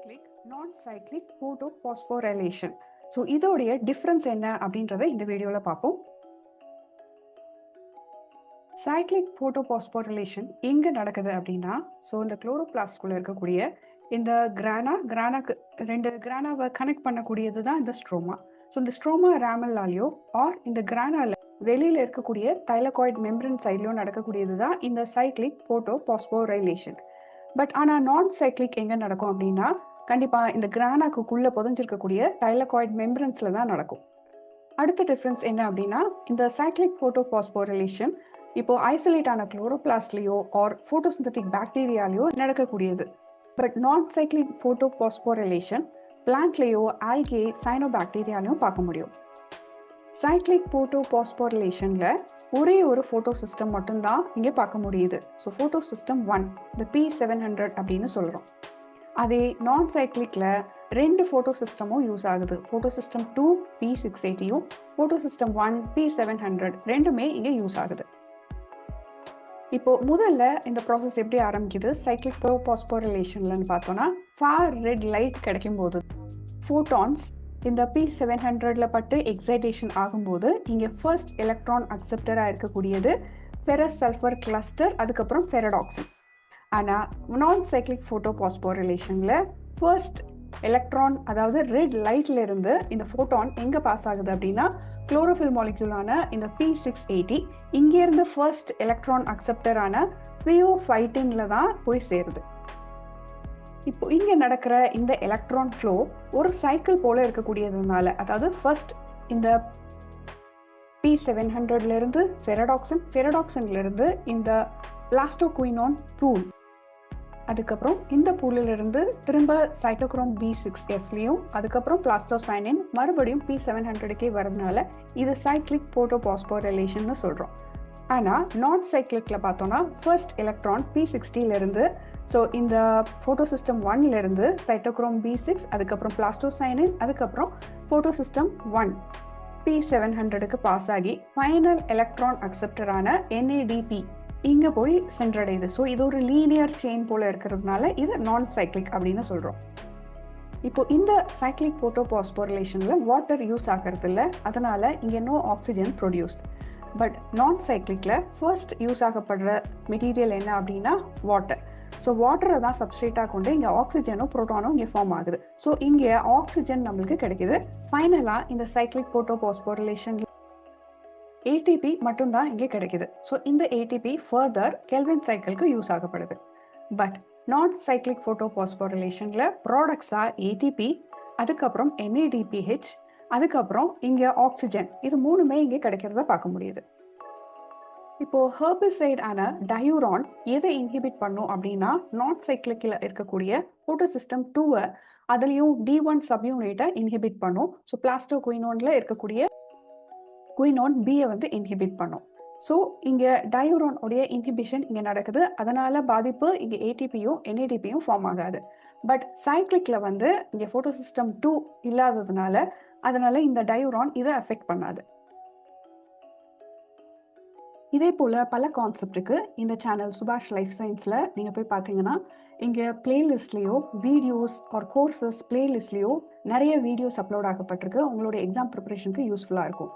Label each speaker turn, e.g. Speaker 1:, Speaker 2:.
Speaker 1: cyclic, non-cyclic photophosphorylation. So இதோடைய difference என்ன அப்படின்றத இந்த வீடியோவில் பார்ப்போம். சைக்ளிக் ஃபோட்டோபாஸ்போரிலேஷன் எங்கே நடக்குது அப்படின்னா, ஸோ இந்த குளோரோபிளாஸ்ட்குள்ளே இருக்கக்கூடிய இந்த கிரானாக்கு ரெண்டு கிரானாவை கனெக்ட் பண்ணக்கூடியது தான் இந்த ஸ்ட்ரோமா. ஸோ இந்த ஸ்ட்ரோமா ரேமல்லாலேயோ ஆர் இந்த கிரானால வெளியில் இருக்கக்கூடிய தைலகாய்டு மெம்பரன் சைட்லையோ நடக்கக்கூடியது தான் இந்த சைக்ளிக் ஃபோட்டோபாஸ்போரிலேஷன். பட் ஆனால் நான் சைக்ளிக் எங்கே நடக்கும் அப்படின்னா, கண்டிப்பாக இந்த கிரானாக்குள்ளே புதஞ்சிருக்கக்கூடிய தைலகாய்டு மெம்பரன்ஸில் தான் நடக்கும். அடுத்த டிஃப்ரென்ஸ் என்ன அப்படின்னா, இந்த சைக்ளிக் ஃபோட்டோபாஸ்போரிலேஷன் இப்போ ஐசோலேட் ஆன குளோரோபிளாஸ்ட்லேயோ ஆர் ஃபோட்டோசிந்தட்டிக் பாக்டீரியாலேயோ நடக்கக்கூடியது. பட் நான் சைக்ளிக் ஃபோட்டோபாஸ்போரிலேஷன் பிளான்ட்லேயோ ஆல்கே சைனோபாக்டீரியாலையும் பார்க்க முடியும். சைக்ளிக் ஃபோட்டோபாஸ்போரிலேஷனில் ஒரே ஒரு ஃபோட்டோ சிஸ்டம் மட்டும்தான் இங்கே பார்க்க முடியுது. ஸோ ஃபோட்டோ சிஸ்டம் 1 இந்த P700 அப்படின்னு சொல்கிறோம். அதே நான் சைக்ளிக்கில் 2 ஃபோட்டோ சிஸ்டமும் யூஸ் ஆகுது. ஃபோட்டோ சிஸ்டம் 2 P680யும் ஃபோட்டோ சிஸ்டம் 1 P700 ரெண்டுமே இங்கே யூஸ் ஆகுது. இப்போ முதல்ல இந்த ப்ராசஸ் எப்படி ஆரம்பிக்குது சைக்ளிக் ஃபோட்டோபாஸ்போரிலேஷன்லன்னு பார்த்தோன்னா, ஃபார் ரெட் லைட் கிடைக்கும் போது ஃபோட்டான்ஸ் இந்த P700ல பட்டு எக்ஸைட்டேஷன் ஆகும்போது இங்கே ஃபர்ஸ்ட் எலக்ட்ரான் அக்செப்டராக இருக்கக்கூடியது ஃபெரஸ் சல்ஃபர் கிளஸ்டர், அதுக்கப்புறம் ஃபெரடாக்சின். ஆனால் நான் சைக்ளிக் ஃபோட்டோபாஸ்போரிலேஷனில் ஃபர்ஸ்ட் எலக்ட்ரான், அதாவது ரெட் லைட்ல இருந்து இந்த ஃபோட்டான் எங்கே பாஸ் ஆகுது அப்படின்னா, குளோரோஃபில் மாலிக்யூலான இந்த P680 இங்கேருந்து ஃபர்ஸ்ட் எலக்ட்ரான் அக்செப்டரான பியோஃபைட்டின்ல தான் போய் சேருது. இப்போ இங்கே நடக்கிற இந்த எலக்ட்ரான் ஃப்ளோ ஒரு சைக்கிள் போல இருக்கக்கூடியதுனால, அதாவது ஃபர்ஸ்ட் இந்த P700லேருந்து ஃபெரடாக்சின்லேருந்து இந்த பிளாஸ்டோகுயினோன் பூல், அதுக்கப்புறம் இந்த பூலிலிருந்து திரும்ப சைட்டோக்ரோம் B6Fலையும் அதுக்கப்புறம் பிளாஸ்டோசைனின் மறுபடியும் P700க்கே வரதுனால இது சைக்ளிக் ஃபோட்டோபாஸ்போரிலேஷன்னு சொல்கிறோம். ஆனால் நான் சைக்ளிக்கில் பார்த்தோன்னா ஃபர்ஸ்ட் எலக்ட்ரான் P60லேருந்து, ஸோ இந்த ஃபோட்டோ சிஸ்டம் 1லேருந்து சைட்டோக்ரோம் B6, அதுக்கப்புறம் பிளாஸ்டோசைனின், அதுக்கப்புறம் ஃபோட்டோ சிஸ்டம் 1 P700க்கு பாஸ் ஆகி ஃபைனல் எலக்ட்ரான் அக்செப்டரான NADP இங்கே போய் சென்றடையுது. ஸோ இது ஒரு லீனியர் செயின் போல் இருக்கிறதுனால இது நான் சைக்ளிக் அப்படின்னு சொல்கிறோம். இப்போ இந்த சைக்ளிக் ஃபோட்டோபாஸ்போரிலேஷனில் வாட்டர் யூஸ் ஆகிறது இல்லை, அதனால் இங்கே நோ ஆக்சிஜன் ப்ரொடியூஸ்ட். பட் நான் சைக்ளிக்கில் ஃபர்ஸ்ட் யூஸ் ஆகப்படுற மெட்டீரியல் என்ன அப்படின்னா வாட்டர். ஸோ வாட்டரை தான் சப்ஸ்ட்ரேட்டாக கொண்டு இங்கே ஆக்சிஜனும் புரோட்டானும் இங்கே ஃபார்ம் ஆகுது. ஸோ இங்கே ஆக்சிஜன் நம்மளுக்கு கிடைக்குது. ஃபைனலாக இந்த சைக்ளிக் ஃபோட்டோபாஸ்போரிலேஷன் ATP மட்டும்தான் இங்கே கிடைக்குது. ஸோ இந்த ATP ஃபர்தர் கெல்வின் சைக்கிளுக்கு யூஸ் ஆகப்படுது. பட் நான் சைக்ளிக் ஃபோட்டோபாஸ்போரிலேஷனில் ப்ராடக்ட்ஸாக ATP, அதுக்கப்புறம் NADPH, அதுக்கப்புறம் இங்கே ஆக்சிஜன், இது மூணுமே இங்கே கிடைக்கிறத பார்க்க முடியுது. இப்போது ஹெர்பிசைடான டயூரான் எதை இன்ஹிபிட் பண்ணும் அப்படின்னா, நான் சைக்ளிக்கில் இருக்கக்கூடிய ஃபோட்டோ சிஸ்டம் 2 அதுலேயும் D1 சப்யூனிட்டை இன்ஹிபிட் பண்ணும். ஸோ பிளாஸ்டோகுயினோனில் இருக்கக்கூடிய குயினோன் B-யை வந்து இன்ஹிபிட் பண்ணும். ஸோ இங்கே டயூரான் உடைய இன்ஹிபிஷன் இங்கே நடக்குது. அதனால் பாதிப்பு இங்கே ATPயும் NADPயும் ஃபார்ம் ஆகாது. பட் சைக்ளிக்கில் வந்து இங்கே ஃபோட்டோ சிஸ்டம் 2 இல்லாததுனால அதனால் இந்த டயூரான் இதை அஃபெக்ட் பண்ணாது. இதே போல் பல கான்செப்டுக்கு இந்த சேனல் சுபாஷ் லைஃப் சயின்ஸில் நீங்கள் போய் பார்த்தீங்கன்னா, இங்கே பிளேலிஸ்ட்லேயோ வீடியோஸ் ஆர் கோர்சஸ் பிளேலிஸ்ட்லேயோ நிறைய வீடியோஸ் அப்லோட் ஆகப்பட்டிருக்கு. உங்களுடைய எக்ஸாம் ப்ரிப்பரேஷனுக்கு யூஸ்ஃபுல்லாக இருக்கும்.